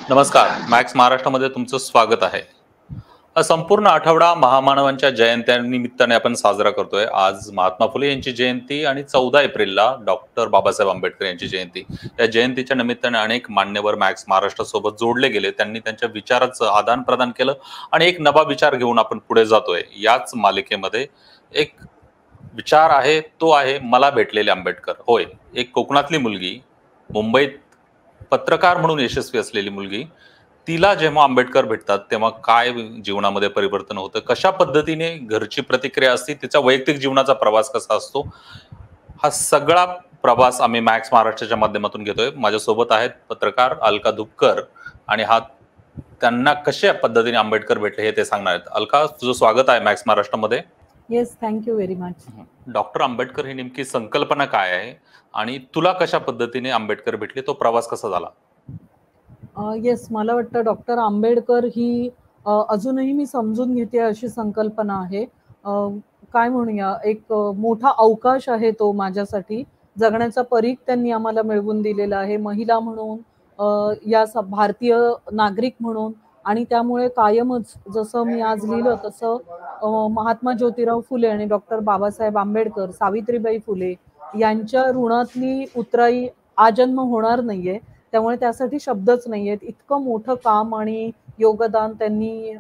नमस्कार. मॅक्स महाराष्ट्रामध्ये तुमचं स्वागत आहे. हा संपूर्ण आठवडा महामानवांच्या जयंत्यानिमित्ताने आपण साजरा करतोय. आज महात्मा फुले यांची जयंती आणि 14 एप्रिलला डॉक्टर बाबासाहेब आंबेडकर यांची जयंती. या जयंतीच्या निमित्ताने अनेक मान्यवर मॅक्स महाराष्ट्रासोबत जोडले गेले. त्यांनी त्यांच्या विचाराचं आदान-प्रदान केलं आणि एक नवा विचार घेऊन आपण पुढे जातोय. याच मालिकेमध्ये एक विचार आहे, तो आहे मला भेटलेले आंबेडकर. होय, एक कोकणातली मुलगी, मुंबईत पत्रकार म्हणून यशस्वी असलेली मुलगी, तिला जेव्हा आंबेडकर भेटतात, तेव्हा काय जीवनामध्ये परिवर्तन होतं? कशा पद्धतीने घरची प्रतिक्रिया असते, तिचा वैयक्तिक जीवनाचा प्रवास कसा असतो? हा सगळा प्रवास आम्ही मॅक्स महाराष्ट्राच्या माध्यमातून घेतोय. माझ्यासोबत आहेत पत्रकार अलका दुपकर आणि त्यांना कशा पद्धतीने आंबेडकर भेटले हे ते सांगणार आहेत. अलका, तुझं स्वागत आहे मॅक्स महाराष्ट्रामध्ये. Yes, thank you very much. Doctor Ambedkar ही नेमकी संकल्पना काय आहे आणि तुला कशा पद्धतीने आंबेडकर भेटले, तो प्रवास कसा झाला? येस, मला वाटतं डॉक्टर आंबेडकर ही अजूनही मी समजून घेते अशी संकल्पना आहे. काय म्हणूया, एक मोठा अवकाश आहे तो माझ्यासाठी. जगण्याचा परीख त्यांनी आम्हाला मिळवून दिलेला आहे, महिला म्हणून, भारतीय नागरिक म्हणून. आणि त्यामुळे कायमच जसं मी आज लिहिलं तसं महात्मा ज्योतिराव फुले आणि डॉक्टर बाबासाहेब आंबेडकर, सावित्रीबाई फुले यांच्या ऋणातली उतराई आजन्म होणार नाहीये. त्यामुळे त्यासाठी शब्दच नाही आहेत. इतकं मोठं काम आणि योगदान त्यांनी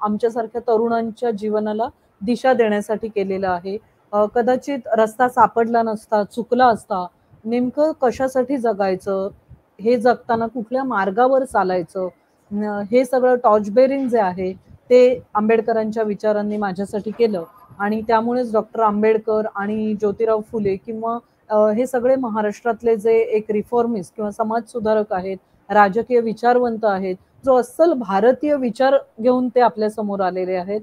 आमच्यासारख्या तरुणांच्या जीवनाला दिशा देण्यासाठी केलेलं आहे. कदाचित रस्ता सापडला नसता, चुकला असता, नेमकं कशासाठी जगायचं, हे जगताना कुठल्या मार्गावर चालायचं, हे सगळं टॉर्च बेरिंग जे आहे ते आंबेडकरांच्या विचारांनी माझ्यासाठी केलं. आणि त्यामुळेच डॉक्टर आंबेडकर आणि ज्योतिराव फुले किंवा हे सगळे महाराष्ट्रातले जे एक रिफॉर्मिस्ट किंवा समाज सुधारक आहेत, राजकीय विचारवंत आहेत, जो अस्सल भारतीय विचार घेऊन ते आपल्या समोर आलेले आहेत,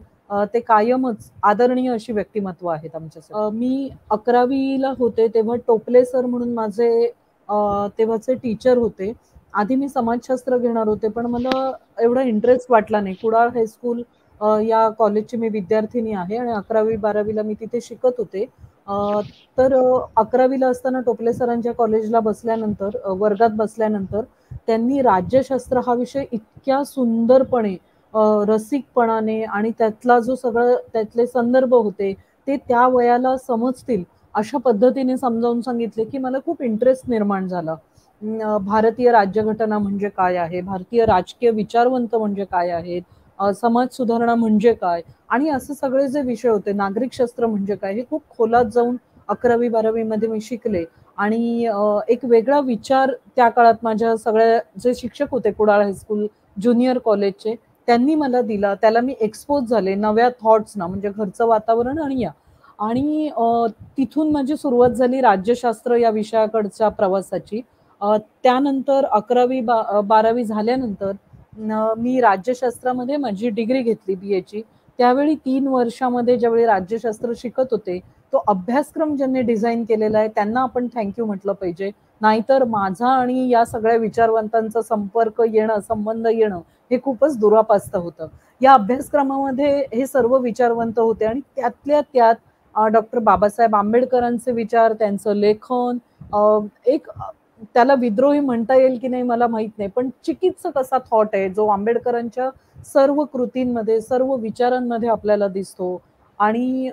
ते कायमच आदरणीय अशी व्यक्तिमत्व आहेत आमच्यासाठी. मी 11वीला होते तेव्हा टोपले सर म्हणून माझे तेव्हाचे टीचर होते. आधी मी समाजशास्त्र घेणार होते, पण मला एवढा इंटरेस्ट वाटला नाही. कुडाळ हायस्कूल या कॉलेजची मी विद्यार्थिनी आहे आणि 11वी-12वीला मी तिथे शिकत होते. तर 11वीला असताना टोपले सरांच्या कॉलेजला बसल्यानंतर, वर्गात बसल्यानंतर त्यांनी राज्यशास्त्र हा विषय इतक्या सुंदरपणे, रसिकपणाने आणि त्यातला जो सगळं त्यातले संदर्भ होते ते त्या वयाला समजतील अशा पद्धतीने समजावून सांगितले की मला खूप इंटरेस्ट निर्माण झाला. भारतीय राज्यघटना म्हणजे काय आहे, भारतीय राजकीय विचारवंत म्हणजे काय आहेत, समाज सुधारणा म्हणजे काय, आणि असे सगळे जे विषय होते, नागरिक शास्त्र म्हणजे काय, हे खूप खोलात जाऊन 11वी-12वी मध्ये मी शिकले. आणि एक वेगळा विचार त्या काळात माझ्या सगळ्या जे शिक्षक होते कुडाळ हायस्कूल ज्युनियर कॉलेजचे, त्यांनी मला दिला. त्याला मी एक्सपोज झाले नव्या थॉट्सना, म्हणजे घरचं वातावरण आणि तिथून माझी सुरुवात झाली राज्यशास्त्र या विषयाकडच्या प्रवासाची. त्यानंतर 11वी-12वी झाल्यानंतर मी राज्यशास्त्रामध्ये माझी डिग्री घेतली BA ची. त्यावेळी 3 वर्षामध्ये ज्यावेळी राज्यशास्त्र शिकत होते, तो अभ्यासक्रम ज्यांनी डिझाईन केलेला आहे त्यांना आपण थँक्यू म्हटलं पाहिजे. नाहीतर माझा आणि या सगळ्या विचारवंतांचा संबंध येणं हे खूपच दुरापास्त होतं. या अभ्यासक्रमामध्ये हे सर्व विचारवंत होते आणि त्यातल्या त्यात डॉक्टर बाबासाहेब आंबेडकरांचे विचार, त्यांचं लेखन, एक त्याला विद्रोही म्हणता येईल की नाही मला माहित नाही, पण चिकित्सक असा थॉट आहे जो आंबेडकरांच्या सर्व कृतींमध्ये, सर्व विचारांमध्ये आपल्याला दिसतो. आणि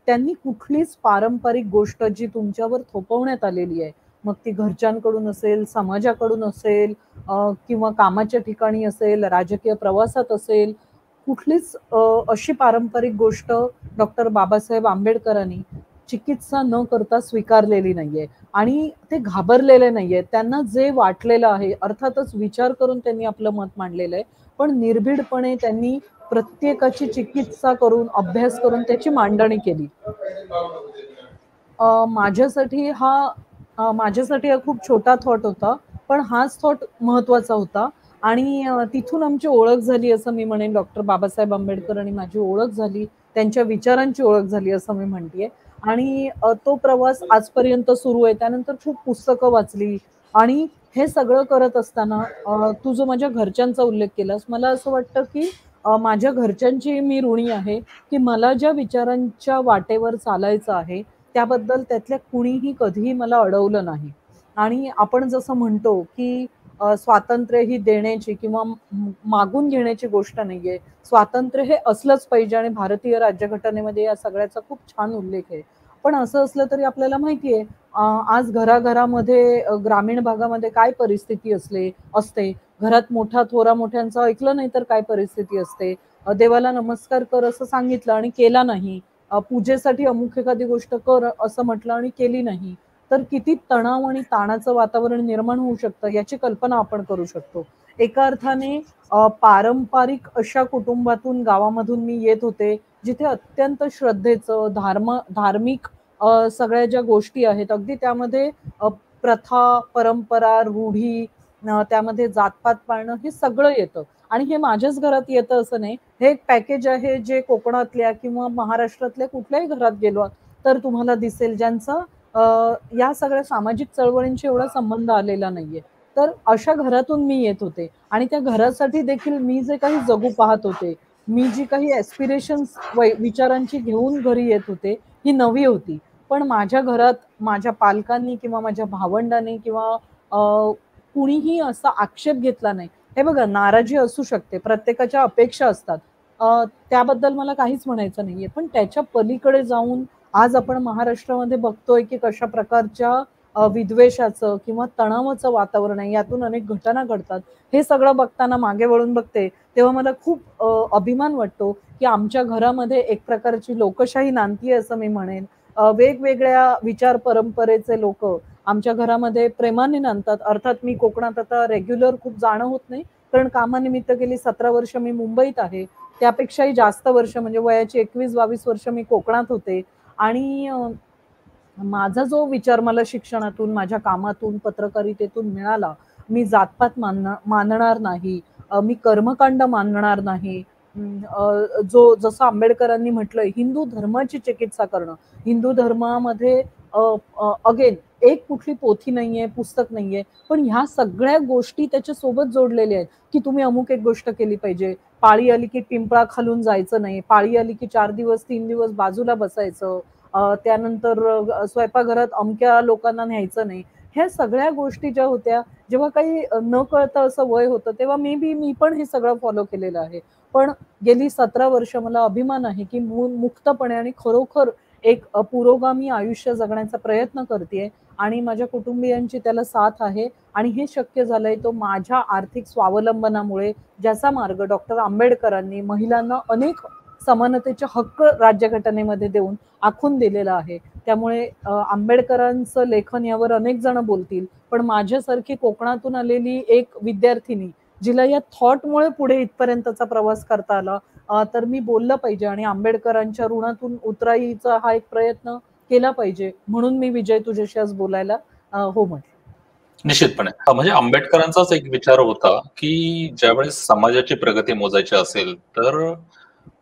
त्यांनी कुठलीच पारंपरिक गोष्ट जी तुमच्यावर थोपवण्यात आलेली आहे, मग ती घरच्यांकडून असेल, समाजाकडून असेल, किंवा कामाच्या ठिकाणी असेल, राजकीय प्रवासात असेल, कुठलीच अशी पारंपरिक गोष्ट डॉक्टर बाबासाहेब आंबेडकरांनी चिकित्सा न करता स्वीकारलेली नाहीये. आणि ते घाबरलेले नाहीये. त्यांना जे वाटलेलं आहे, अर्थातच विचार करून त्यांनी आपलं मत मांडलेलं आहे, पण निर्भीडपणे त्यांनी प्रत्येकाची चिकित्सा करून, अभ्यास करून त्याची मांडणी केली. माझ्यासाठी हा खूप छोटा थॉट होता, पण हाच थॉट महत्वाचा होता. आणि तिथून आमची ओळख झाली असं मी म्हणेन. डॉक्टर बाबासाहेब आंबेडकर आणि माझी ओळख झाली, त्यांच्या विचारांची ओळख झाली असं मी म्हणतेय. आणि तो प्रवास आजपर्यंत सुरू आहे. त्यानंतर खूप पुस्तकं वाचली. आणि हे सगळं करत असताना तू जो माझ्या घरच्यांचा उल्लेख केलास, मला असं वाटतं की माझ्या घरच्यांची मी ऋणी आहे की मला ज्या विचारांच्या वाटेवर चालायचं आहे त्याबद्दल त्यातल्या कुणीही कधीही मला अडवलं नाही. आणि आपण जसं म्हणतो की स्वातंत्र्य ही देण्याची किंवा मागून घेण्याची गोष्ट नाहीये. स्वातंत्र्य हे असलंच पाहिजे आणि भारतीय राज्यघटनेमध्ये या सगळ्याचा खूप छान उल्लेख आहे. पण असं असलं तरी आपल्याला माहितीये आज घराघरामध्ये ग्रामीण भागामध्ये काय परिस्थिती असते. घरात थोरा मोठ्यांचं ऐकलं नाही तर काय परिस्थिती असते. देवाला नमस्कार कर असं सांगितलं आणि केला नाही. पूजेसाठी अमुक एखादी गोष्ट कर असं म्हटलं आणि केली नाही. तर किती तणाव आणि ताणाचं वातावरण निर्माण होऊ शकतं याची कल्पना आपण करू शकतो. एका अर्थाने पारंपरिक अशा कुटुंबातून गावामधून मी येत होते, जिथे अत्यंत श्रद्धेचं धार्मिक सगळ्या ज्या गोष्टी आहेत अगदी त्यामध्ये प्रथा, परंपरा, रूढी, त्यामध्ये जातपात पाळणं हे सगळं येतं आणि हे माझ्याच घरात येतं असं नाही. हे एक पॅकेज आहे जे कोकणातल्या किंवा महाराष्ट्रातल्या कुठल्याही घरात गेलो तर तुम्हाला दिसेल, ज्यांचा या सगळ्या सामाजिक चळवळींशी एवढा संबंध आलेला नाहीये. तर अशा घरातून मी येत होते आणि त्या घरासाठी देखील मी जे काही जगू पाहत होते, मी जी काही ॲस्पिरेशन्स विचारांची घेऊन घरी येत होते, ही नवी होती. पण माझ्या घरात माझ्या पालकांनी किंवा माझ्या भावंडांनी किंवा कुणीही असा आक्षेप घेतला नाही. हे बघा, नाराजी असू शकते, प्रत्येकाच्या अपेक्षा असतात. त्याबद्दल मला काहीच म्हणायचं नाहीये. पण त्याच्या पलीकडे जाऊन आज आपण महाराष्ट्रामध्ये बघतोय की कशा प्रकारच्या विद्वेषाचं किंवा तणावाचं वातावरण आहे. यातून अनेक घटना घडतात. हे सगळं बघताना मागे वळून बघते, तेव्हा मला खूप अभिमान वाटतो की आमच्या घरामध्ये एक प्रकारची लोकशाही नांदतीये असं मी म्हणेन. वेगवेगळ्या विचार परंपरेचे लोकं आमच्या घरामध्ये प्रेमाने नांदतात. अर्थात मी कोकणात आता रेग्युलर खूप जाणं होत नाही, कारण कामानिमित्त गेली 17 वर्ष मी मुंबईत आहे. त्यापेक्षाही जास्त वर्ष म्हणजे वयाची 21-22 वर्ष मी कोकणात होते आणि माझा जो विचार मला शिक्षणातून, माझ्या कामातून, पत्रकारितेतून मिळाला, मी जातपात मानणार नाही, मी कर्मकांड मानणार नाही. जसं आंबेडकरांनी म्हटलंय, हिंदू धर्माची चिकित्सा करणं. हिंदू धर्मामध्ये अगेन एक कुठली पोथी नाहीये, पुस्तक नाहीये, पण ह्या सगळ्या गोष्टी त्याच्या सोबत जोडलेल्या आहेत, की तुम्ही अमुक एक गोष्ट केली पाहिजे. पाळी आली की पिंपळा खालून जायचं नाही. पाळी आली की 4 दिवस 3 दिवस बाजूला बसायचं. त्यानंतर स्वयंपाकघरात अमक्या लोकांना न्यायचं नाही. ह्या सगळ्या गोष्टी ज्या होत्या, जेव्हा काही न कळतं असं वय होतं, तेव्हा मी पण हे सगळं फॉलो केलेलं आहे. पण गेली 17 वर्ष मला अभिमान आहे, की मुक्तपणे आणि खरोखर एक पुरोगामी आयुष्य जगण्याचा प्रयत्न करतेय आणि माझ्या कुटुंबियांची त्याला साथ आहे आणि हे शक्य झालंय तो माझ्या आर्थिक स्वावलंबनामुळे, ज्याचा मार्ग डॉक्टर आंबेडकरांनी महिलांना अनेक समानतेचे हक्क राज्यघटनेमध्ये देऊन आखून दिलेला आहे. त्यामुळे आंबेडकरांचं लेखन यावर अनेक जण बोलतील, पण माझ्यासारखी कोकणातून आलेली एक विद्यार्थिनी, जिला या थॉटमुळे पुढे इथपर्यंतचा प्रवास करता आला, तर मी बोललं पाहिजे आणि आंबेडकरांच्या ऋणातून उतराईचा हा एक प्रयत्न केला पाहिजे. म्हणून मी विजय तुझ्याशी आज बोलायला हो म्हटलं. निश्चितपणे. म्हणजे आंबेडकरांचाच एक विचार होता, की ज्यावेळेस समाजाची प्रगती मोजायची असेल, तर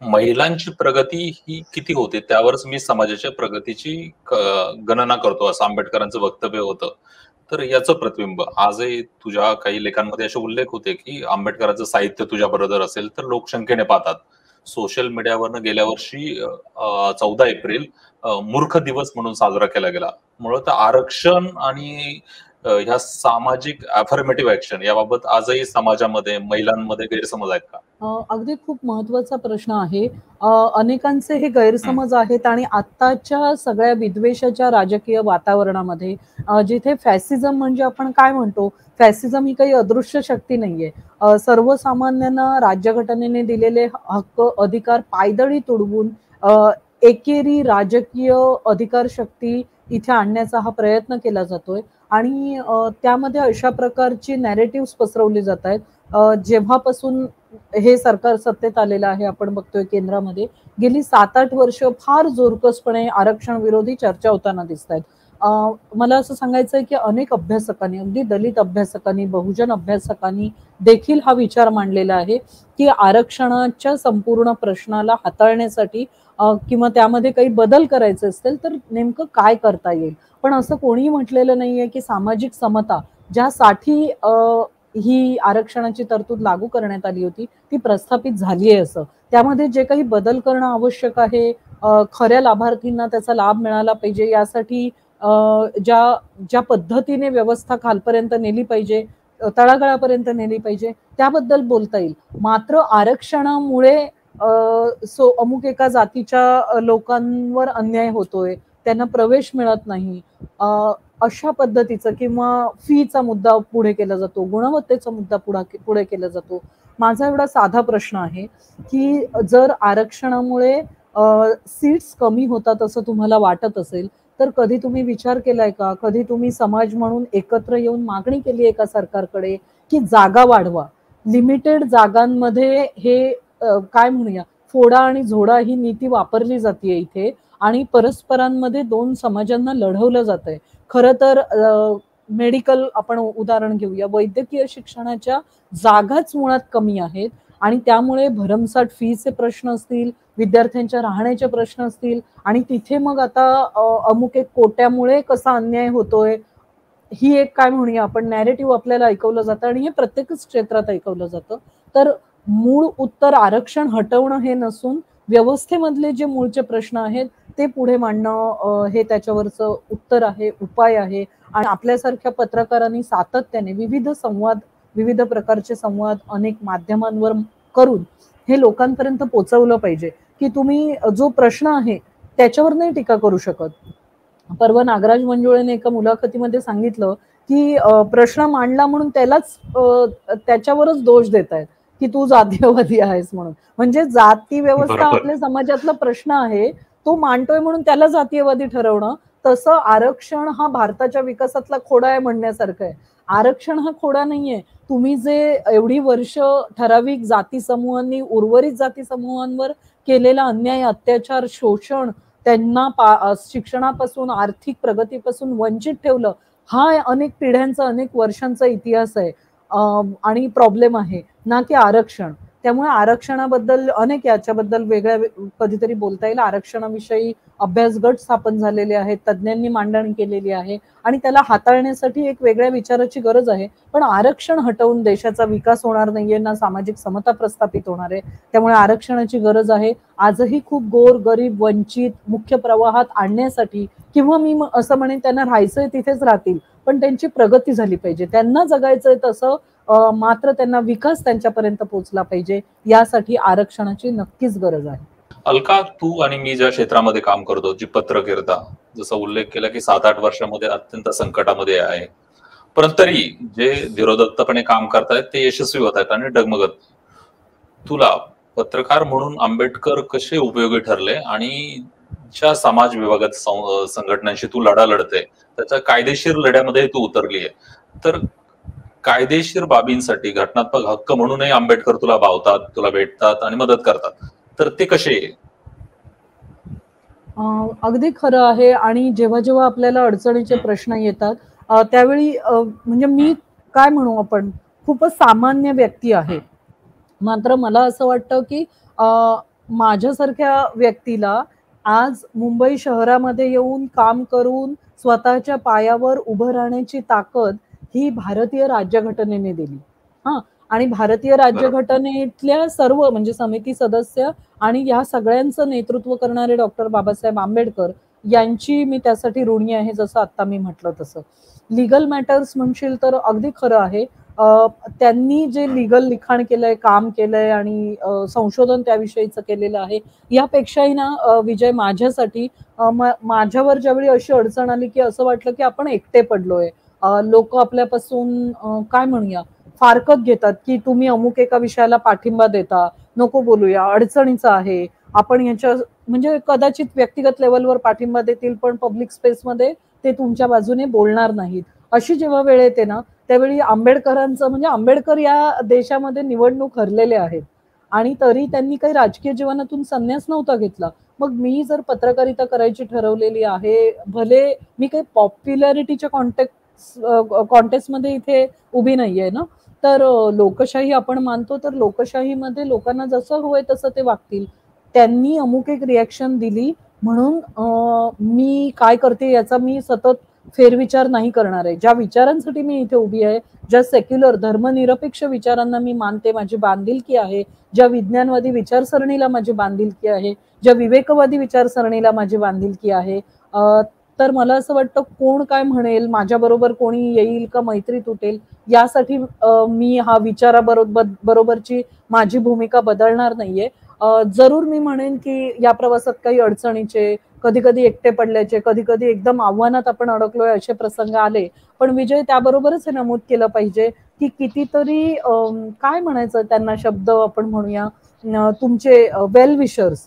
महिलांची प्रगती ही किती होते त्यावरच मी समाजाच्या प्रगतीची गणना करतो, असं आंबेडकरांचं वक्तव्य होतं. तर याचं प्रतिबिंब आजही तुझ्या काही लेखांमध्ये असे उल्लेख होते, की आंबेडकरांचं साहित्य तुझ्या बरोबर असेल तर लोकसंख्येने पाहतात. सोशल मीडियावरनं गेल्या वर्षी 14 एप्रिल मूर्ख दिवस म्हणून साजरा केला गेला. मुळात आरक्षण आणि ह्या सामाजिक अफर्मेटिव्ह ऍक्शन याबाबत आजही समाजामध्ये महिलांमध्ये गैरसमज आहेत का? अगदी खूप महत्वाचा प्रश्न आहे. अनेकांचे हे गैरसमज आहेत आणि आत्ताच्या सगळ्या विद्वेषाच्या राजकीय वातावरणामध्ये जिथे फॅसिझम म्हणजे आपण काय म्हणतो, फॅसिझम ही काही अदृश्य शक्ती नाहीये. सर्वसामान्यांना राज्यघटनेने दिलेले हक्क, अधिकार पायदळी तुडवून एकेरी राजकीय अधिकार शक्ती इथे आणण्याचा हा प्रयत्न केला जातोय आणि त्यामध्ये अशा प्रकारची नॅरेटिव्ह पसरवली जात आहेत. जेव्हापासून हे सरकार सत्तेत आलेलं आहे, आपण बघतोय केंद्रामध्ये गेली 7-8 वर्ष फार जोरकसपणे आरक्षण विरोधी चर्चा होताना दिसत आहेत. मला असं सांगायचंय की अनेक अभ्यासकांनी, अगदी दलित अभ्यासकांनी, बहुजन अभ्यासकांनी देखील हा विचार मांडलेला आहे की आरक्षणाच्या संपूर्ण प्रश्नाला हाताळण्यासाठी किंवा त्यामध्ये काही बदल करायचे असतील तर नेमकं काय करता येईल. पण असं कोणीही म्हटलेलं नाहीये की सामाजिक समता ज्यासाठी ही आरक्षणाची तरतूद लागू करण्यात आली होती ती प्रस्थापित झाली आहे असं. त्यामध्ये जे काही बदल करणं आवश्यक आहे, खऱ्या लाभार्थींना त्याचा लाभ मिळाला पाहिजे, यासाठी ज्या ज्या पद्धतीने व्यवस्था खालपर्यंत नेली पाहिजे तळागाळापर्यंत नेली पाहिजे त्याबद्दल बोलता येईल. मात्र आरक्षणामुळे अमुक एका जातीच्या लोकांवर अन्याय होतोय, त्यांना प्रवेश मिळत नाही, अशा पद्धतीचं किंवा फीचा मुद्दा पुढे केला जातो, गुणवत्तेचा मुद्दा पुढे केला जातो. माझा एवढा साधा प्रश्न आहे की जर आरक्षणामुळे सीट्स कमी होतात असं तुम्हाला वाटत असेल तर कधी तुम्ही विचार केलाय का, कधी तुम्ही समाज म्हणून एकत्र येऊन मागणी केली आहे का सरकारकडे की जागा वाढवा. लिमिटेड जागांमध्ये हे काय म्हणूया फोडा आणि झोडा ही नीती वापरली जाते इथे आणि परस्परांमध्ये दोन समाजांना लढवलं जात आहे. खरं तर मेडिकल आपण उदाहरण घेऊया, वैद्यकीय शिक्षणाच्या जागाच मुळात कमी आहेत आणि त्यामुळे भरमसाठ फीचे प्रश्न असतील, विद्यार्थ्यांच्या राहण्याचे प्रश्न असतील आणि तिथे मग आता अमुक एक कोट्यामुळे कसा अन्याय होतोय ही एक काय म्हणूया आपण नॅरेटिव्ह आपल्याला ऐकवलं जातं आणि हे प्रत्येकच क्षेत्रात ऐकवलं जातं. तर मूळ उत्तर आरक्षण हटवणं हे नसून व्यवस्थेमधले जे मूळचे प्रश्न आहेत ते पुढे मांडणं हे त्याच्यावरचं उत्तर आहे, उपाय आहे. आणि आपल्यासारख्या पत्रकारांनी सातत्याने विविध प्रकारचे संवाद अनेक माध्यमांवर करून हे लोकांपर्यंत पोहोचवलं पाहिजे की तुम्ही जो प्रश्न आहे त्याच्यावर नाही टीका करू शकत. परवा नागराज मंजुळेने एका मुलाखतीमध्ये सांगितलं की प्रश्न मांडला म्हणून त्याच्यावरच दोष देत आहेत की तू जातीयवादी आहेस म्हणून. म्हणजे जाती व्यवस्था आपल्या समाजातला प्रश्न आहे तो मांडतोय म्हणून त्याला जातीयवादी ठरवणं. तसं आरक्षण हा भारताच्या विकासातला खोडा आहे म्हणण्यासारखं आहे. आरक्षण हा खोडा नाहीये. तुम्ही जे एवढी वर्ष ठराविक जाती समूहांनी उर्वरित जाती समूहांवर केलेला अन्याय, अत्याचार, शोषण, त्यांना शिक्षणापासून आर्थिक प्रगतीपासून वंचित ठेवलं, हा अनेक पिढ्यांचा अनेक वर्षांचा इतिहास आहे आणि प्रॉब्लेम आहे ना की आरक्षण. त्यामुळे आरक्षणाबद्दल याच्याबद्दल वेगळ्या कधीतरी बोलता येईल. आरक्षणाविषयी अभ्यास गट स्थापन झालेले आहेत, तज्ज्ञांनी मांडणी केलेली आहे आणि त्याला हाताळण्यासाठी एक वेगळ्या विचाराची गरज आहे. पण आरक्षण हटवून देशाचा विकास होणार नाहीये, ना सामाजिक समता प्रस्थापित होणार आहे. त्यामुळे आरक्षणाची गरज आहे. आजही खूप गोर गरीब वंचित मुख्य प्रवाहात आणण्यासाठी किंवा मी असं म्हणेन त्यांना राहायचंय तिथेच राहतील पण त्यांची प्रगती झाली पाहिजे, त्यांना जगायचंय तसं मात्र त्यांना विकास त्यांच्यापर्यंत पोहोचला पाहिजे. यासाठी आरक्षणाची नक्कीच गरज आहे. अलका, तू आणि मी ज्या क्षेत्रामध्ये काम करतो, जी पत्रकारिता, जसा उल्लेख केला की 7-8 वर्षामध्ये अत्यंत संकटामध्ये आहे, परंतु तरी जे धीरोदत्तपणे काम करतायत ते यशस्वी होत आहेत आणि डगमगत. तुला पत्रकार म्हणून आंबेडकर कसे उपयोगी ठरले आणि ज्या समाज विभागात संघटनांशी तू लढा लढते त्याच्या कायदेशीर लढ्यामध्ये तू उतरली आहे, तर कायदेशीर बाबींसाठी घटनात्मक हक्क म्हणूनही आंबेडकर तुला भावतात, तुला भेटतात आणि मदत करतात, तर ते कसे? अगदी खरं आहे. आणि जेव्हा जेव्हा आपल्याला अडचणीचे प्रश्न येतात त्यावेळी म्हणजे मी काय म्हणू आपण खूपच सामान्य व्यक्ती आहे, मात्र मला असं वाटतं की माझ्यासारख्या व्यक्तीला आज मुंबई शहरामध्ये येऊन काम करून स्वतःच्या पायावर उभं राहण्याची ताकद ही भारतीय राज्यघटनेने दिली. हा, आणि भारतीय राज्यघटनेतल्या सर्व म्हणजे समिती सदस्य आणि या सगळ्यांचं नेतृत्व करणारे डॉक्टर बाबासाहेब आंबेडकर यांची मी त्यासाठी ऋणी आहे. जसं आता मी म्हटलं तसं लिगल मॅटर्स म्हणशील तर अगदी खरं आहे. त्यांनी जे लिगल लिखाण केलंय, काम केलंय आणि संशोधन त्याविषयीचं केलेलं आहे. यापेक्षाही ना विजय माझ्यासाठी माझ्यावर ज्यावेळी अशी अडचण आली की असं वाटलं की आपण एकटे पडलोय, लोक आपल्यापासून काय म्हणूया फारकत घेतात की तुम्ही अमुक एका विषयाला पाठिंबा देता, नको बोलूया, अडचणीचं आहे आपण याच्या म्हणजे कदाचित व्यक्तिगत लेवलवर पाठिंबा देतील पण पब्लिक स्पेसमध्ये ते तुमच्या बाजूने बोलणार नाहीत. अशी जेव्हा वेळ येते ना त्यावेळी आंबेडकरांचं म्हणजे आंबेडकर या देशामध्ये निवडणूक हरलेले आहेत आणि तरी त्यांनी काही राजकीय जीवनातून संन्यास नव्हता घेतला. मग मी जर पत्रकारिता करायची ठरवलेली आहे, भले मी काही पॉप्युलॅरिटीच्या कॉन्टेस्टमध्ये इथे उभी नाहीये ना, तर लोकशाही आपण मानतो, तर लोकशाहीमध्ये लोकांना जसं हवंय तसं ते वागतील. त्यांनी अमुक एक रिॲक्शन दिली म्हणून मी काय करते याचा मी सतत फेरविचार नाही करणार आहे. ज्या विचारांसाठी मी इथे उभी आहे, ज्या सेक्युलर धर्मनिरपेक्ष विचारांना मी मानते, माझी बांधिलकी आहे, ज्या विज्ञानवादी विचारसरणीला माझी बांधिलकी आहे, ज्या विवेकवादी विचारसरणीला माझी बांधिलकी आहे, तर मला असं वाटतं कोण काय म्हणेल, माझ्याबरोबर कोणी येईल का मैत्री तुटेल, यासाठी मी हा बरोबरची माझी भूमिका बदलणार नाहीये. जरूर मी म्हणेन की या प्रवासात काही अडचणीचे, कधी-कधी एकटे पडल्याचे, कधी-कधी एकदम आव्हानात आपण अडकलोय असे प्रसंग आले. पण विजय त्याबरोबरच हे नमूद केलं पाहिजे की कितीतरी काय म्हणायचं त्यांना शब्द आपण म्हणूया, तुमचे वेल विशर्स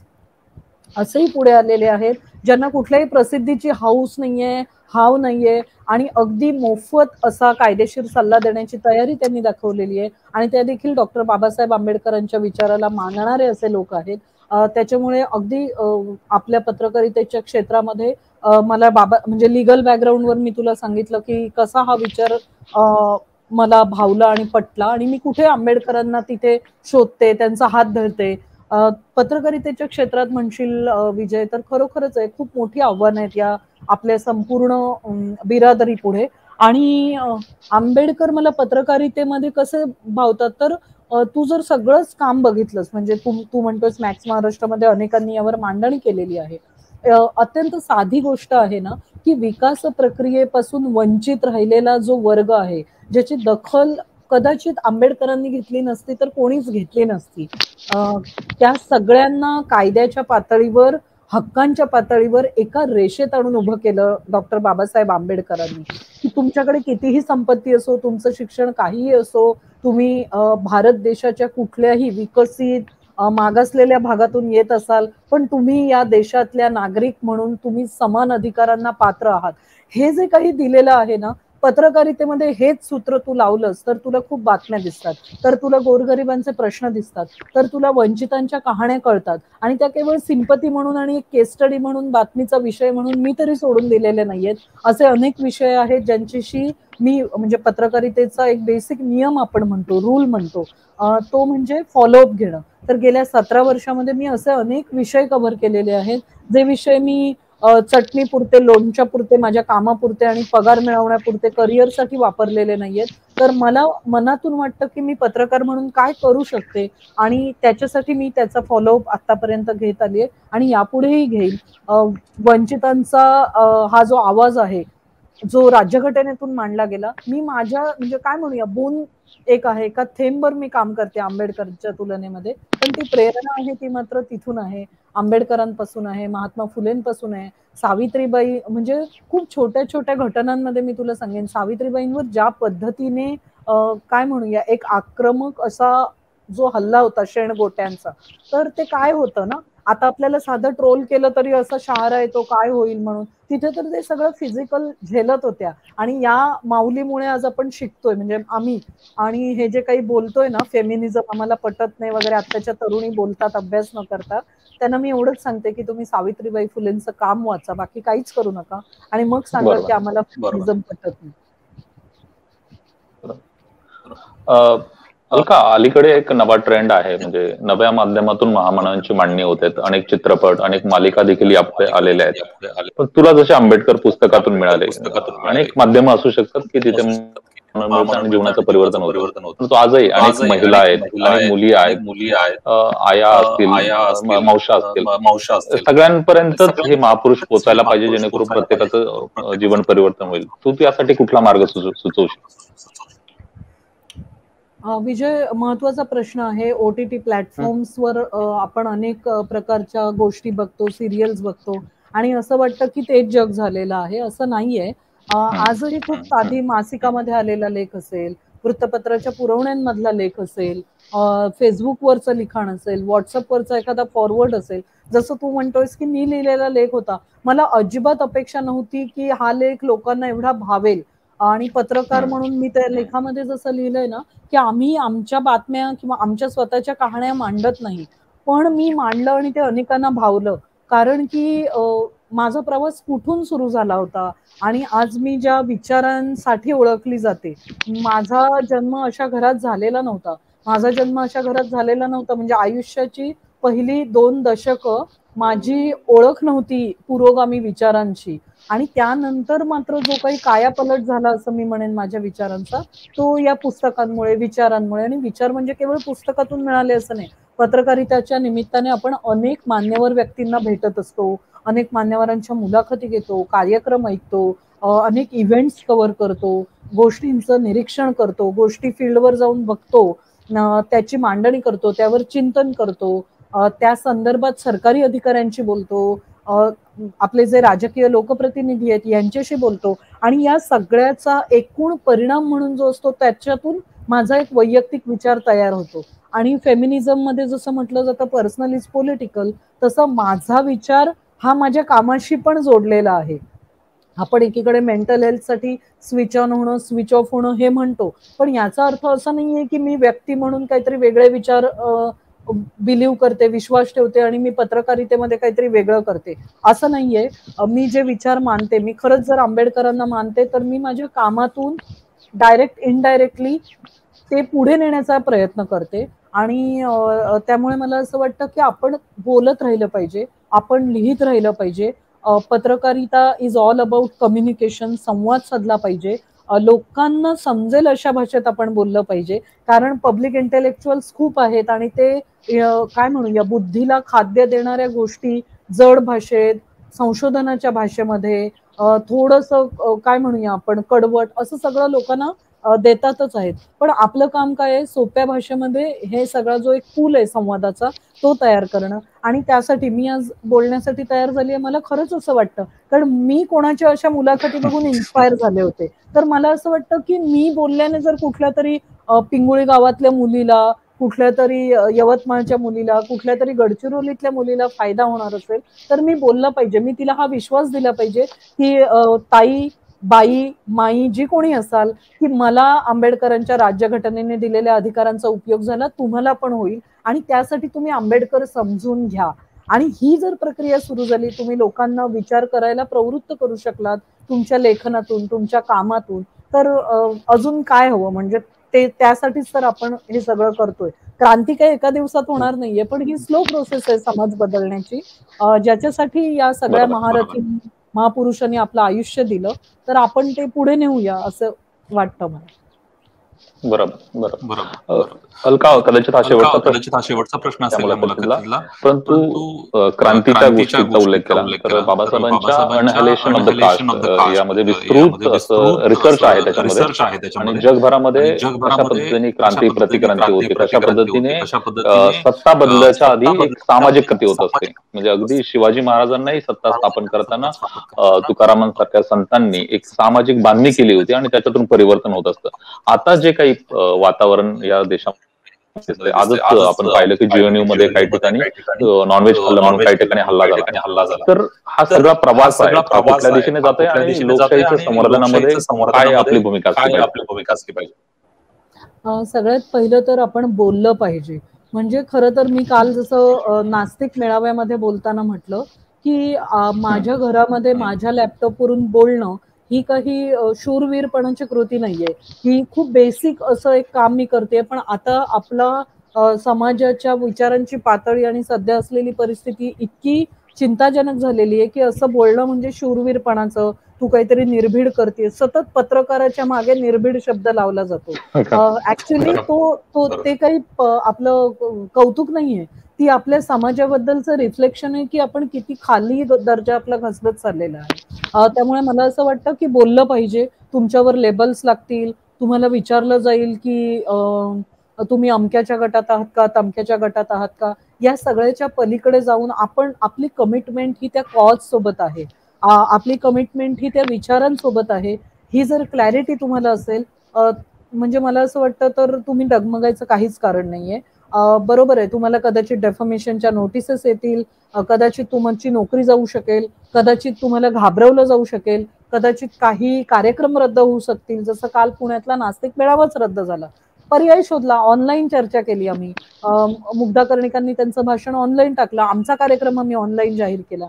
असेही पुढे आलेले आहेत, ज्यांना कुठल्याही प्रसिद्धीची हौस नाहीये, हाव नाहीये आणि अगदी मोफत असा कायदेशीर सल्ला देण्याची तयारी त्यांनी दाखवलेली आहे आणि त्या देखील डॉक्टर बाबासाहेब आंबेडकरांच्या विचाराला मानणारे असे लोक आहेत. त्याच्यामुळे अगदी आपल्या पत्रकारितेच्या क्षेत्रामध्ये मला म्हणजे लीगल बॅकग्राऊंडवर मी तुला सांगितलं की कसा हा विचार मला भावला आणि पटला आणि मी कुठे आंबेडकरांना तिथे शोधते, त्यांचा हात धरते. पत्रकारितेच्या क्षेत्रात म्हणशील विजय, तर खरोखरच आहे खूप मोठी आव्हानं आहेत या आपल्या संपूर्ण बिरादरी पुढे. आणि आंबेडकर मला पत्रकारितेमध्ये कसे भावतात, तर तू जर सगळंच काम बघितलंस, म्हणजे तू म्हणतोस मॅक्स महाराष्ट्रामध्ये अनेकांनी यावर मांडणी केलेली आहे. अत्यंत साधी गोष्ट आहे ना, की विकास प्रक्रियेपासून वंचित राहिलेला जो वर्ग आहे, ज्याची दखल कदाचित आंबेडकरांनी घेतली नसती तर कोणीच घेतली नसती, त्या सगळ्यांना कायद्याच्या पातळीवर, हक्कांच्या पातळीवर एका रेषेत आणून उभं केलं डॉक्टर बाबासाहेब आंबेडकरांनी. की तुमच्याकडे कितीही संपत्ती असो, तुमचं शिक्षण काहीही असो, तुम्ही भारत देशाच्या कुठल्याही विकसित मागासलेल्या भागातून येत असाल, पण तुम्ही या देशातल्या नागरिक म्हणून तुम्ही समान अधिकारांना पात्र आहात. हे जे काही दिलेलं आहे ना, पत्रकारितेमध्ये हेच सूत्र तू लावलंस तर तुला खूप बातम्या दिसतात, तर तुला गोरगरिबांचे प्रश्न दिसतात, तर तुला वंचितांच्या कहाण्या कळतात आणि त्या केवळ सिंपती म्हणून आणि एक केस स्टडी म्हणून, बातमीचा विषय म्हणून मी तरी सोडून दिलेले नाहीयेत. असे अनेक विषय आहेत ज्यांच्याशी मी, म्हणजे पत्रकारितेचा एक बेसिक नियम आपण म्हणतो, रूल म्हणतो, तो म्हणजे फॉलोअप घेणं. तर गेल्या 17 वर्षामध्ये मी असे अनेक विषय कव्हर केलेले आहेत, जे विषय मी चटणीपुरते, लोणच्यापुरते, माझ्या कामापुरते आणि पगार मिळवण्यापुरते, करिअरसाठी वापरलेले नाहीयेत. तर मला मनातून वाटतं की मी पत्रकार म्हणून काय करू शकते आणि त्याच्यासाठी मी त्याचा फॉलोअप आतापर्यंत घेत आलीये आणि यापुढेही घेईल. वंचितांचा हा जो आवाज आहे, जो राज्यघटनेतून मांडला गेला, मी माझ्या, म्हणजे काय म्हणूया, बून एक आहे, एका थेंबभर मी काम करते आंबेडकरच्या तुलनेमध्ये, पण ती प्रेरणा आहे ती मात्र तिथून आहे, आंबेडकरांपासून आहे, महात्मा फुलेंपासून आहे, सावित्रीबाई, म्हणजे खूप छोट्या छोट्या घटनांमध्ये मी तुला सांगेन, सावित्रीबाईंवर ज्या पद्धतीने काय म्हणूया, एक आक्रमक असा जो हल्ला होता शेणगोट्यांचा, तर ते काय होतं ना, आता आपल्याला साधं ट्रोल केलं तरी असं शहारा येतो काय होईल म्हणून, तिथे तर ते सगळं फिजिकल झेलत होत्या. आणि या माऊलीमुळे आज आपण शिकतोय, म्हणजे आम्ही, आणि हे जे काही बोलतोय ना, फेमिनिझम आम्हाला पटत नाही वगैरे, आत्ताच्या तरुणी बोलतात अभ्यास न करता, त्यांना मी एवढंच सांगते की तुम्ही सावित्रीबाई फुलेंचं काम वाचा, बाकी काहीच करू नका, आणि मग सांगा की आम्हाला फेमिनिझम पटत नाही. अलका, अलीकडे एक नवा ट्रेंड आहे, म्हणजे नव्या माध्यमातून महामानवांची मांडणी होते, अनेक चित्रपट, अनेक मालिका देखील यापुढे आलेल्या आहेत. पण तुला जसे आंबेडकर पुस्तकातून मिळाले, अनेक माध्यम असू शकतात की तिथे मिळतं आणि जीवनाचं परिवर्तन होतं, परंतु आजही अनेक महिला आहेत, अनेक मुली आहेत, आया असतील, मावशा असतील, सगळ्यांपर्यंतच हे महापुरुष पोहोचायला पाहिजे, जेणेकरून प्रत्येकाचं जीवन परिवर्तन होईल. तू यासाठी कुठला मार्ग सुचवशील? विजय, महत्वाचा प्रश्न आहे. OTT प्लॅटफॉर्म्सवर आपण अनेक प्रकारच्या गोष्टी बघतो, सिरियल्स बघतो आणि असं वाटतं की तेच जग झालेलं आहे, असं नाहीये. आजही खूप साधी मासिकामध्ये आलेला लेख असेल, वृत्तपत्राच्या पुरवण्यांमधला लेख असेल, फेसबुकवरचं लिखाण असेल, व्हॉट्सअपवरचा एखादा फॉरवर्ड असेल, जसं तू म्हणतोयस की मी लिहिलेला लेख होता, मला अजिबात अपेक्षा नव्हती की हा लेख लोकांना एवढा भावेल. आणि पत्रकार म्हणून मी त्या लेखामध्ये जसं लिहिलंय ना, की आम्ही आमच्या बातम्या किंवा आमच्या स्वतःच्या कहाण्या मांडत नाही, पण मी मांडलं आणि ते अनेकांना भावलं, कारण की माझा प्रवास कुठून सुरू झाला होता आणि आज मी ज्या विचारांसाठी ओळखली जाते. माझा जन्म अशा घरात झालेला नव्हता, म्हणजे आयुष्याची पहिली 2 दशकं माझी ओळख नव्हती पुरोगामी विचारांची, आणि त्यानंतर मात्र जो काही कायापलट झाला असं मी म्हणेन माझ्या विचारांचा, तो या पुस्तकांमुळे, विचारांमुळे. आणि विचार म्हणजे केवळ पुस्तकातून मिळाले असं नाही, पत्रकारितेच्या निमित्ताने आपण अनेक मान्यवर व्यक्तींना भेटत असतो, अनेक मान्यवरांच्या मुलाखती घेतो, कार्यक्रम ऐकतो, अनेक इव्हेंट्स कव्हर करतो, गोष्टींचं निरीक्षण करतो, गोष्टी फील्डवर जाऊन बघतो, त्याची मांडणी करतो, त्यावर चिंतन करतो, त्या संदर्भात सरकारी अधिकाऱ्यांशी बोलतो, आपले जे राजकीय लोकप्रतिनिधी आहेत यांच्याशी बोलतो आणि या सगळ्याचा एकूण परिणाम म्हणून जो असतो त्याच्यातून माझा एक वैयक्तिक विचार तयार होतो. आणि फेमिनिझम मध्ये जसं म्हटलं जातं पर्सनल इज पॉलिटिकल, तसं माझा विचार हा माझ्या कामाशी पण जोडलेला आहे. आपण एकीकडे मेंटल हेल्थसाठी स्विच ऑन होणं, स्विच ऑफ होणं हे म्हणतो, पण याचा अर्थ असा नाहीये की मी व्यक्ती म्हणून काहीतरी वेगळे विचार बिलीव्ह करते, विश्वास ठेवते आणि मी पत्रकारितेमध्ये काहीतरी वेगळं करते, असं नाहीये. मी जे विचार मानते, मी खरंच जर आंबेडकरांना मानते तर मी माझ्या कामातून डायरेक्ट इनडायरेक्टली ते पुढे नेण्याचा प्रयत्न करते. आणि त्यामुळे मला असं वाटतं की आपण बोलत राहिलं पाहिजे, आपण लिहित राहिलं पाहिजे. पत्रकारिता इज ऑल अबाउट कम्युनिकेशन, संवाद साधला पाहिजे, लोकांना समजेल अशा भाषेत आपण बोललं पाहिजे. कारण पब्लिक इंटेलेक्च्युअल्स खूप आहेत आणि ते काय म्हणूया बुद्धीला खाद्य देणाऱ्या गोष्टी जड भाषेत, संशोधनाच्या भाषेमध्ये, थोडंसं काय म्हणूया आपण कडवट असं सगळं लोकांना देतातच आहेत. पण आपलं काम काय आहे, सोप्या भाषेमध्ये हे सगळा जो एक पूल आहे संवादाचा तो तयार करणं. आणि त्यासाठी मी आज बोलण्यासाठी तयार झाली आहे. मला खरंच असं वाटतं, कारण मी कोणाच्या अशा मुलाखती बघून इन्स्पायर झाले होते. तर मला असं वाटतं की मी बोलल्याने जर कुठल्या तरी पिंगुळी गावातल्या मुलीला, कुठल्या तरी यवतमाळच्या मुलीला, कुठल्या तरी गडचिरोलीतल्या मुलीला फायदा होणार असेल तर मी बोललं पाहिजे. मी तिला हा विश्वास दिला पाहिजे की ताई, बाई, माई जी कोणी असाल, की मला आंबेडकरांच्या राज्यघटनेने दिलेल्या अधिकारांचा उपयोग झाला, तुम्हाला पण होईल आणि त्यासाठी तुम्ही आंबेडकर समजून घ्या. आणि ही जर प्रक्रिया सुरू झाली, तुम्ही लोकांना विचार करायला प्रवृत्त करू शकलात तुमच्या लेखनातून, तुमच्या कामातून, तर अजून काय हवं. म्हणजे ते त्यासाठीच तर आपण हे सगळं करतोय. क्रांती काही एका दिवसात होणार नाहीये, पण ही स्लो प्रोसेस आहे समाज बदलण्याची, ज्याच्यासाठी या सगळ्या महारथी महापुरुषांनी आपलं आयुष्य दिलं. तर आपण ते पुढे नेऊया असं वाटतं मला. बरोबर. अलका, कदाचित हा शेवटचा प्रश्न असेल या मुलाखतीतला. परंतु क्रांतीच्या गोष्टीचा उल्लेख केला तर बाबासाहेबांच्या अनहॅलेशन ऑफ द कास्ट यामध्ये विस्तृत असं रिसर्च आहे त्याच्यामध्ये, आणि जगभरामध्ये कशा पद्धतीने क्रांती प्रतिक्रांती होते, कशा पद्धतीने सत्ता बदलाच्या आधी एक सामाजिक क्रांती होत असते. म्हणजे अगदी शिवाजी महाराजांनाही सत्ता स्थापन करताना तुकारामांसारख्या संतांनी एक सामाजिक बांधणी केली होती आणि त्याच्यातून परिवर्तन होत असतं. आता जे काही वातावरण या देशामध्ये आजच आपण पाहिलं की जीएनयू मध्ये काही ठिकाणी नॉनव्हेज खाल्लं म्हणून काही ठिकाणी हल्ला झाला. तर हा सगळा प्रवास आहे, कुठल्या दिशेने जातोय आणि लोकशाहीच्या संवर्धनामध्ये काय आपली भूमिका असली पाहिजे. सगळ्यात पहिलं तर आपण बोललं पाहिजे. म्हणजे खरं तर मी काल जसं नास्तिक मेळाव्यामध्ये बोलताना म्हटलं की माझ्या घरामध्ये माझ्या लॅपटॉपवरून बोलणं ही काही शूरवीरपणाची कृती नाहीये. ही खूप बेसिक असं एक काम मी करते. पण आता आपला समाजाच्या विचारांची पातळी आणि सध्या असलेली परिस्थिती इतकी चिंताजनक झालेली आहे की असं बोलणं म्हणजे शूरवीरपणाचं, तू काहीतरी निर्भीड करते. सतत पत्रकाराच्या मागे निर्भीड शब्द लावला जातो. ऍक्च्युली ते काही आपलं कौतुक नाहीये, ती आपल्या समाजाबद्दलचं रिफ्लेक्शन आहे की आपण किती खाली दर्जा आपला घसरत चाललेला आहे. त्यामुळे मला असं वाटतं की बोललं पाहिजे. तुमच्यावर लेबल्स लागतील, तुम्हाला विचारलं जाईल की तुम्ही अमक्याच्या गटात आहात का, तमक्याच्या गटात आहात का. या सगळ्याच्या पलीकडे जाऊन आपण आपली कमिटमेंट ही त्या कॉज सोबत आहे, आपली कमिटमेंट ही त्या विचारांसोबत आहे. ही जर क्लॅरिटी तुम्हाला असेल, म्हणजे मला असं वाटतं तर तुम्ही डगमगायचं काहीच कारण नाहीये. बरोबर आहे, तुम्हाला कदाचित डेफमेशनच्या नोटिसेस येतील, कदाचित तुमची नोकरी जाऊ शकेल, कदाचित तुम्हाला घाबरवलं जाऊ शकेल, कदाचित काही कार्यक्रम रद्द होऊ शकतील. जसं काल पुण्यातला नास्तिक मेळावाच रद्द झाला. पर्याय शोधला, ऑनलाईन चर्चा केली आम्ही. मुग्धा कर्णिकांनी त्यांचं भाषण ऑनलाईन टाकलं, आमचा कार्यक्रम आम्ही ऑनलाईन जाहीर केला.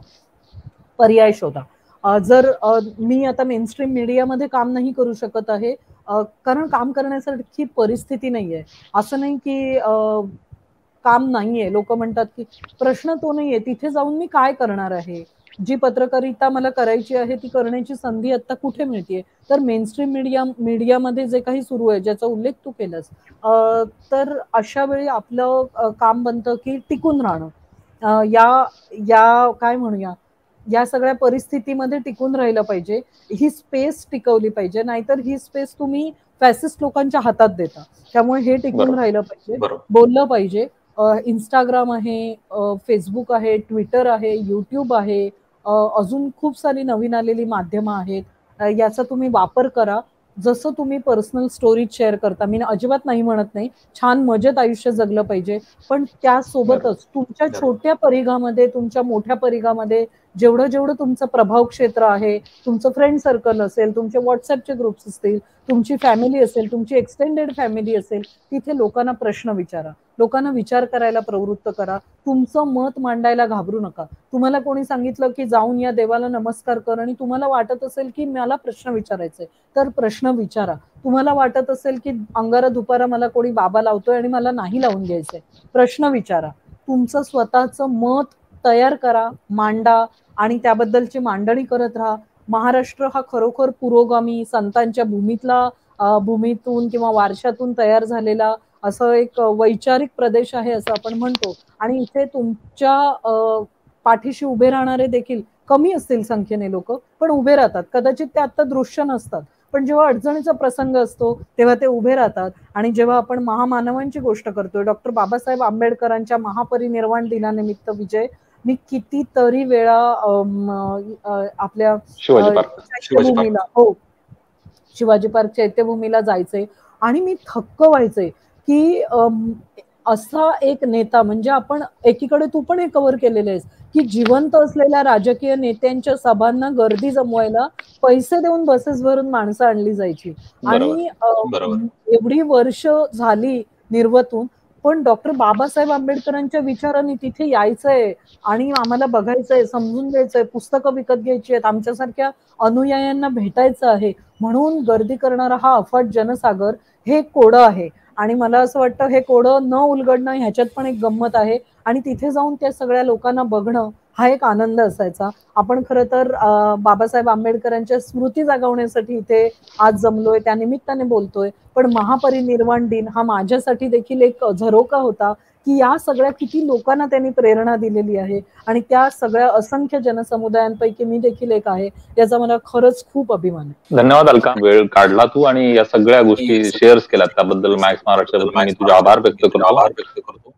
पर्याय शोधा. जर मी आता मेनस्ट्रीम मीडियामध्ये काम नाही करू शकत आहे, कारण काम करण्यासारखी परिस्थिती नाहीये. असं नाही की काम नाहीये. लोक म्हणतात की प्रश्न तो नाहीये, तिथे जाऊन मी काय करणार आहे. जी पत्रकारिता मला करायची आहे ती करण्याची संधी आता कुठे मिळतेय. तर मेनस्ट्रीम मीडियामध्ये जे काही सुरू आहे, ज्याचा उल्लेख तू केलास, तर अशा वेळी आपलं काम बनतं की टिकून राहणं. या काय म्हणूया, या सगळ्या परिस्थितीमध्ये टिकून राहिलं पाहिजे, ही स्पेस टिकवली पाहिजे, नाहीतर ही स्पेस तुम्ही फॅसिस्ट लोकांच्या हातात देता. त्यामुळे हे टिकून राहिलं पाहिजे, बोललं पाहिजे. इंस्टाग्राम आहे, फेसबुक आहे, ट्विटर आहे, युट्यूब आहे, अजून खूप सारी नवीन आलेली माध्यमं आहेत. याचा तुम्ही वापर करा. जसं तुम्ही पर्सनल स्टोरीज शेअर करता, मी अजिबात नाही म्हणत नाही, छान मजेत आयुष्य जगलं पाहिजे, पण त्यासोबतच तुमच्या छोट्या परिघामध्ये, तुमच्या मोठ्या परिघामध्ये जेवढं जेवढं तुमचं प्रभाव क्षेत्र आहे, तुमचं फ्रेंड सर्कल असेल, तुमचे व्हॉट्सअपचे ग्रुप्स असतील, तुमची फॅमिली असेल, तुमची एक्सटेंडेड फॅमिली असेल, तिथे लोकांना प्रश्न विचारा, लोकांना विचार करायला प्रवृत्त करा. तुमचं मत मांडायला घाबरू नका. तुम्हाला कोणी सांगितलं की जाऊन या देवाला नमस्कार कर आणि तुम्हाला वाटत असेल की मला प्रश्न विचारायचे, तर प्रश्न विचारा. तुम्हाला वाटत असेल की अंगारा दुपारा मला कोणी बाबा लावतोय आणि मला नाही लावून घ्यायचंय, प्रश्न विचारा. तुमचं स्वतःचं मत तयार करा, मांडा आणि त्याबद्दलची मांडणी करत राहा. महाराष्ट्र हा खरोखर पुरोगामी संतांच्या भूमीतून किंवा वारशातून तयार झालेला असं एक वैचारिक प्रदेश आहे असं आपण म्हणतो, आणि इथे तुमच्या पाठीशी उभे राहणारे देखील कमी असतील संख्येने लोक, पण उभे राहतात. कदाचित ते आता दृश्य नसतात, पण जेव्हा अडचणीचा प्रसंग असतो तेव्हा ते उभे राहतात. आणि जेव्हा आपण महामानवांची गोष्ट करतोय, डॉक्टर बाबासाहेब आंबेडकरांच्या महापरिनिर्वाण दिनानिमित्त विजय, मी कितीतरी वेळा आपल्या चैत्यभूमीला, हो, शिवाजी पार्क चैत्यभूमीला जायचे आणि मी थक्क व्हायचे की असा एक नेता, म्हणजे आपण एकीकडे तू पण हे कव्हर केलेले आहेस की जिवंत असलेल्या राजकीय नेत्यांच्या सभांना गर्दी जमवायला पैसे देऊन बसेस भरून माणसं आणली जायची, आणि एवढी वर्ष झाली निर्वतून, पण डॉक्टर बाबासाहेब आंबेडकरांच्या विचारांनी तिथे यायचंय आणि आम्हाला बघायचंय, समजून घ्यायचंय, पुस्तकं विकत घ्यायची आहेत, आमच्यासारख्या अनुयायांना भेटायचं आहे, म्हणून गर्दी करणारा हा अफाट जनसागर हे कोडं आहे. आणि मला असं वाटतं हे कोडं न उलगडणं ह्याच्यात पण एक गंमत आहे, आणि तिथे जाऊन त्या सगळ्या लोकांना बघणं हा एक आनंद असायचा. आपण खरं तर बाबासाहेब आंबेडकरांच्या स्मृती जागवण्यासाठी इथे आज जमलोय, त्या निमित्ताने बोलतोय, पण महापरिनिर्वाण दिन हा माझ्यासाठी देखील एक झरोका होता की या सगळ्या किती लोकांना त्यांनी प्रेरणा दिलेली आहे, आणि त्या सगळ्या असंख्य जनसमुदायांपैकी मी देखील एक आहे, याचा मला खरंच खूप अभिमान आहे. धन्यवाद अलका, वेळ काढला तू आणि या सगळ्या गोष्टी शेअर केल्यात त्याबद्दल मॅक्स महाराष्ट्राबद्दल मी तुझे आभार व्यक्त करतो.